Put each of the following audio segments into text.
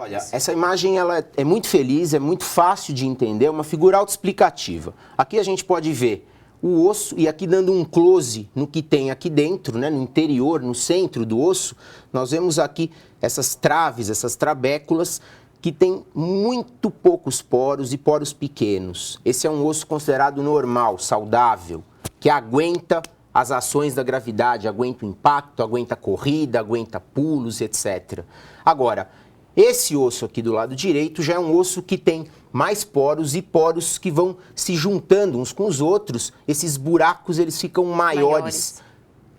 Olha, essa imagem ela é muito feliz, é muito fácil de entender, é uma figura autoexplicativa. Aqui a gente pode ver o osso e aqui dando um close no que tem aqui dentro, né, no interior, no centro do osso, nós vemos aqui essas traves, essas trabéculas que tem muito poucos poros e poros pequenos. Esse é um osso considerado normal, saudável, que aguenta as ações da gravidade, aguenta o impacto, aguenta a corrida, aguenta pulos, etc. Agora, esse osso aqui do lado direito já é um osso que tem mais poros e poros que vão se juntando uns com os outros. Esses buracos, eles ficam maiores.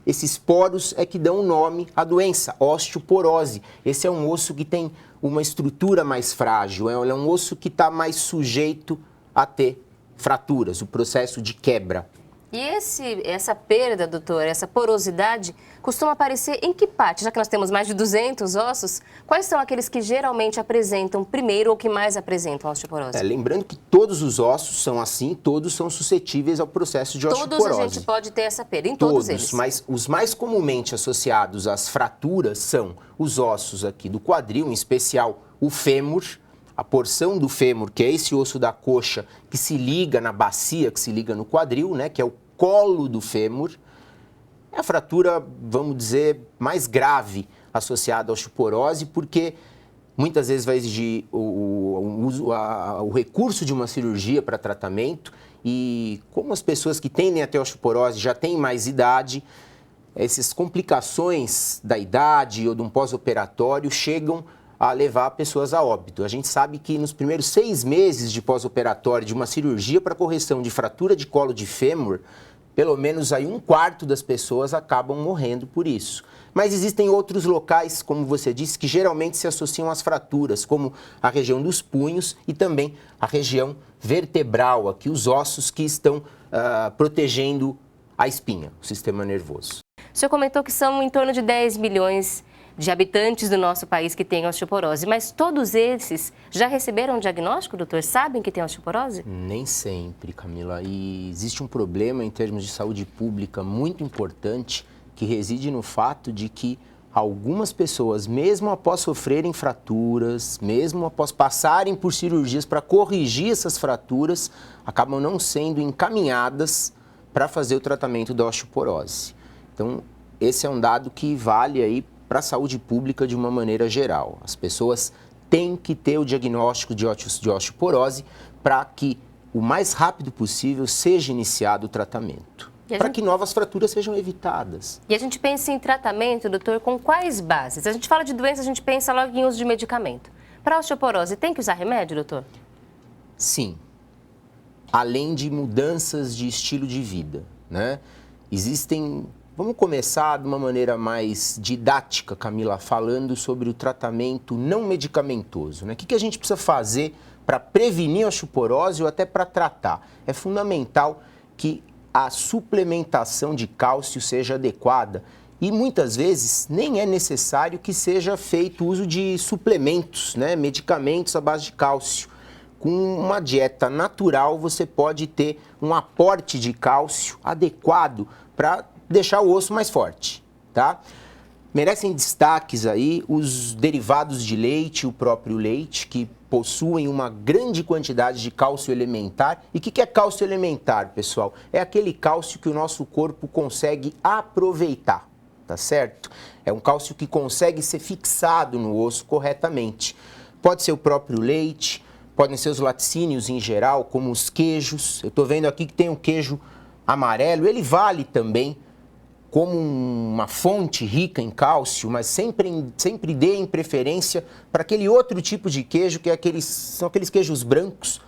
Esses poros é que dão o nome à doença, osteoporose. Esse é um osso que tem uma estrutura mais frágil, é um osso que está mais sujeito a ter fraturas, o processo de quebra. E essa perda, doutor, essa porosidade, costuma aparecer em que parte? Já que nós temos mais de 200 ossos, quais são aqueles que geralmente apresentam primeiro ou que mais apresentam a osteoporose? Lembrando que todos os ossos são assim, todos são suscetíveis ao processo de osteoporose. Todos a gente pode ter essa perda, em todos eles. Mas os mais comumente associados às fraturas são os ossos aqui do quadril, em especial o fêmur, a porção do fêmur, que é esse osso da coxa que se liga na bacia, que se liga no quadril, né, que é o colo do fêmur. É a fratura, vamos dizer, mais grave associada à osteoporose, porque muitas vezes vai exigir o recurso de uma cirurgia para tratamento e como as pessoas que tendem a ter osteoporose já têm mais idade, essas complicações da idade ou de um pós-operatório chegam a levar pessoas a óbito. A gente sabe que nos primeiros 6 meses de pós-operatório de uma cirurgia para correção de fratura de colo de fêmur, pelo menos aí 1/4 das pessoas acabam morrendo por isso. Mas existem outros locais, como você disse, que geralmente se associam às fraturas, como a região dos punhos e também a região vertebral, aqui os ossos que estão protegendo a espinha, o sistema nervoso. O senhor comentou que são em torno de 10 milhões de habitantes do nosso país que têm osteoporose, mas todos esses já receberam um diagnóstico, doutor? Sabem que tem osteoporose? Nem sempre, Camila. E existe um problema em termos de saúde pública muito importante que reside no fato de que algumas pessoas, mesmo após sofrerem fraturas, mesmo após passarem por cirurgias para corrigir essas fraturas, acabam não sendo encaminhadas para fazer o tratamento da osteoporose. Então, esse é um dado que vale aí para a saúde pública de uma maneira geral. As pessoas têm que ter o diagnóstico de osteoporose para que o mais rápido possível seja iniciado o tratamento, para que novas fraturas sejam evitadas. E a gente pensa em tratamento, doutor, com quais bases? A gente fala de doença, a gente pensa logo em uso de medicamento. Para a osteoporose, tem que usar remédio, doutor? Sim. Além de mudanças de estilo de vida, né? Existem... Vamos começar de uma maneira mais didática, Camila, falando sobre o tratamento não medicamentoso, né? O que a gente precisa fazer para prevenir a osteoporose ou até para tratar? É fundamental que a suplementação de cálcio seja adequada e muitas vezes nem é necessário que seja feito uso de suplementos, né? Medicamentos à base de cálcio. Com uma dieta natural, você pode ter um aporte de cálcio adequado para deixar o osso mais forte, tá? Merecem destaques aí os derivados de leite, o próprio leite, que possuem uma grande quantidade de cálcio elementar. E o que é cálcio elementar, pessoal? É aquele cálcio que o nosso corpo consegue aproveitar, tá certo? É um cálcio que consegue ser fixado no osso corretamente. Pode ser o próprio leite, podem ser os laticínios em geral, como os queijos. Eu estou vendo aqui que tem um queijo amarelo, ele vale também como uma fonte rica em cálcio, mas sempre dê preferência para aquele outro tipo de queijo, que são aqueles queijos brancos.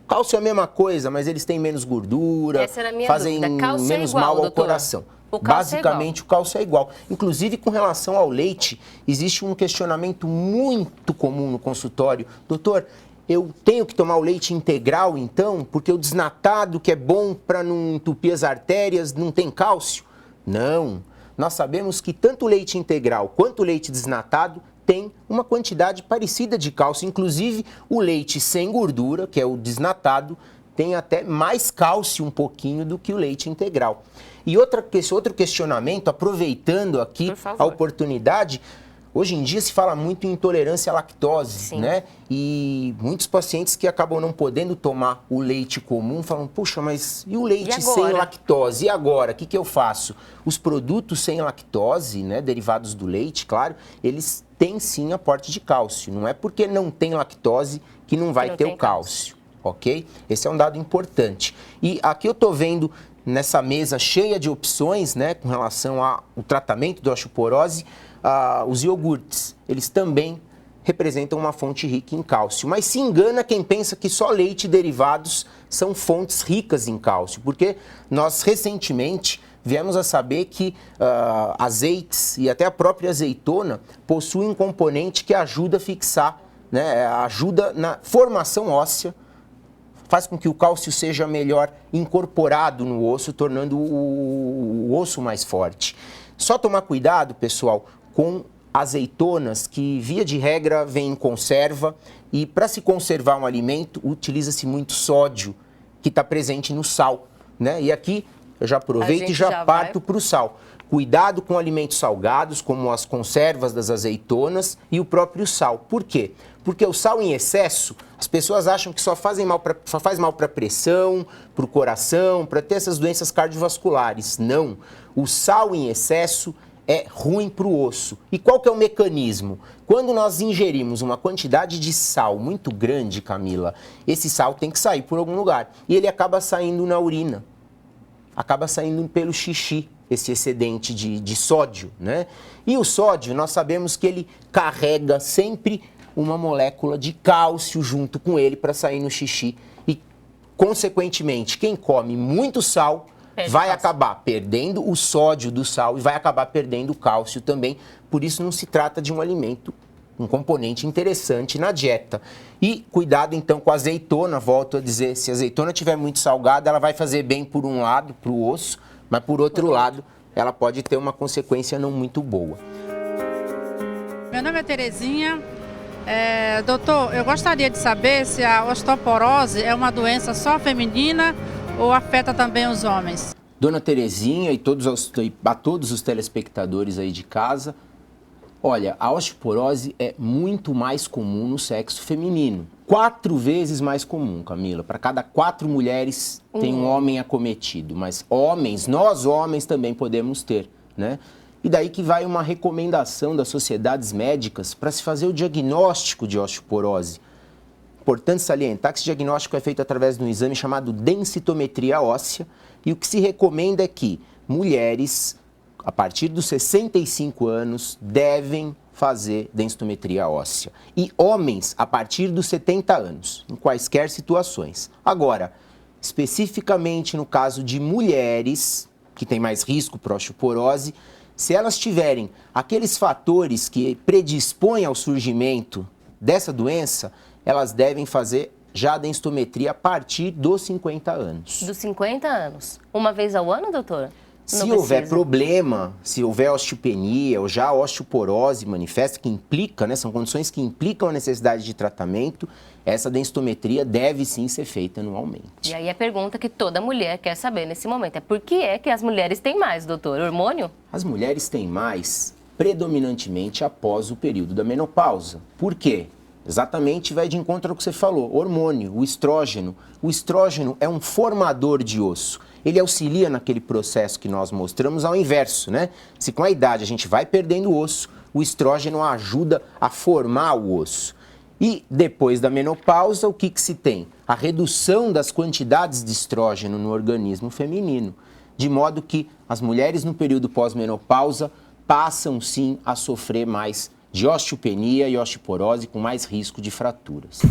Cálcio é a mesma coisa, mas eles têm menos gordura, fazem menos mal ao coração. Basicamente, o cálcio é igual. Inclusive, com relação ao leite, existe um questionamento muito comum no consultório. Doutor, eu tenho que tomar o leite integral, então, porque o desnatado, que é bom para não entupir as artérias, não tem cálcio? Não. Nós sabemos que tanto o leite integral quanto o leite desnatado tem uma quantidade parecida de cálcio. Inclusive, o leite sem gordura, que é o desnatado, tem até mais cálcio um pouquinho do que o leite integral. E outro questionamento, aproveitando aqui a oportunidade, Hoje em dia se fala muito em intolerância à lactose, Sim. né? E muitos pacientes que acabam não podendo tomar o leite comum falam, puxa, mas e o leite sem lactose? E agora? O que eu faço? Os produtos sem lactose, né, derivados do leite, claro, eles têm sim aporte de cálcio. Não é porque não tem lactose que não vai ter o cálcio, ok? Esse é um dado importante. E aqui eu estou vendo nessa mesa cheia de opções, né, com relação ao tratamento da osteoporose, os iogurtes, eles também representam uma fonte rica em cálcio. Mas se engana quem pensa que só leite e derivados são fontes ricas em cálcio, porque nós recentemente viemos a saber que azeites e até a própria azeitona possuem um componente que ajuda a fixar, né, ajuda na formação óssea, faz com que o cálcio seja melhor incorporado no osso, tornando o osso mais forte. Só tomar cuidado, pessoal, com azeitonas que, via de regra, vêm em conserva e, para se conservar um alimento, utiliza-se muito sódio, que está presente no sal, né? E aqui eu já aproveito e já parto para o sal. Cuidado com alimentos salgados, como as conservas das azeitonas e o próprio sal. Por quê? Porque o sal em excesso, as pessoas acham que só faz mal para a pressão, para o coração, para ter essas doenças cardiovasculares. Não. O sal em excesso é ruim para o osso. E qual que é o mecanismo? Quando nós ingerimos uma quantidade de sal muito grande, Camila, esse sal tem que sair por algum lugar. E ele acaba saindo na urina. Acaba saindo pelo xixi, esse excedente de sódio, né? E o sódio, nós sabemos que ele carrega sempre uma molécula de cálcio junto com ele para sair no xixi. E, consequentemente, quem come muito sal vai acabar perdendo o sódio do sal e vai acabar perdendo o cálcio também. Por isso não se trata de um alimento, um componente interessante na dieta. E cuidado então com a azeitona, volto a dizer, se a azeitona estiver muito salgada, ela vai fazer bem por um lado, para o osso, mas por outro lado, ela pode ter uma consequência não muito boa. Meu nome é Terezinha. Doutor, eu gostaria de saber se a osteoporose é uma doença só feminina ou afeta também os homens? Dona Terezinha e a todos os telespectadores aí de casa, olha, a osteoporose é muito mais comum no sexo feminino. 4 vezes mais comum, Camila. Para cada 4 mulheres tem um homem acometido. Mas nós homens também podemos ter, né? E daí que vai uma recomendação das sociedades médicas para se fazer o diagnóstico de osteoporose. Importante salientar que esse diagnóstico é feito através de um exame chamado densitometria óssea e o que se recomenda é que mulheres, a partir dos 65 anos, devem fazer densitometria óssea. E homens, a partir dos 70 anos, em quaisquer situações. Agora, especificamente no caso de mulheres, que têm mais risco para osteoporose, se elas tiverem aqueles fatores que predispõem ao surgimento dessa doença, elas devem fazer já a densitometria a partir dos 50 anos. Dos 50 anos? Uma vez ao ano, doutora? Se houver problema, se houver osteopenia ou já osteoporose manifesta, que implica, né, são condições que implicam a necessidade de tratamento, essa densitometria deve sim ser feita anualmente. E aí a pergunta que toda mulher quer saber nesse momento é por que é que as mulheres têm mais, doutor? Hormônio? As mulheres têm mais predominantemente após o período da menopausa. Por quê? Exatamente vai de encontro ao que você falou, hormônio, o estrógeno. O estrógeno é um formador de osso. Ele auxilia naquele processo que nós mostramos ao inverso, né? Se com a idade a gente vai perdendo o osso, o estrógeno ajuda a formar o osso. E depois da menopausa, o que se tem? A redução das quantidades de estrógeno no organismo feminino, de modo que as mulheres no período pós-menopausa passam sim a sofrer mais de osteopenia e osteoporose com mais risco de fraturas.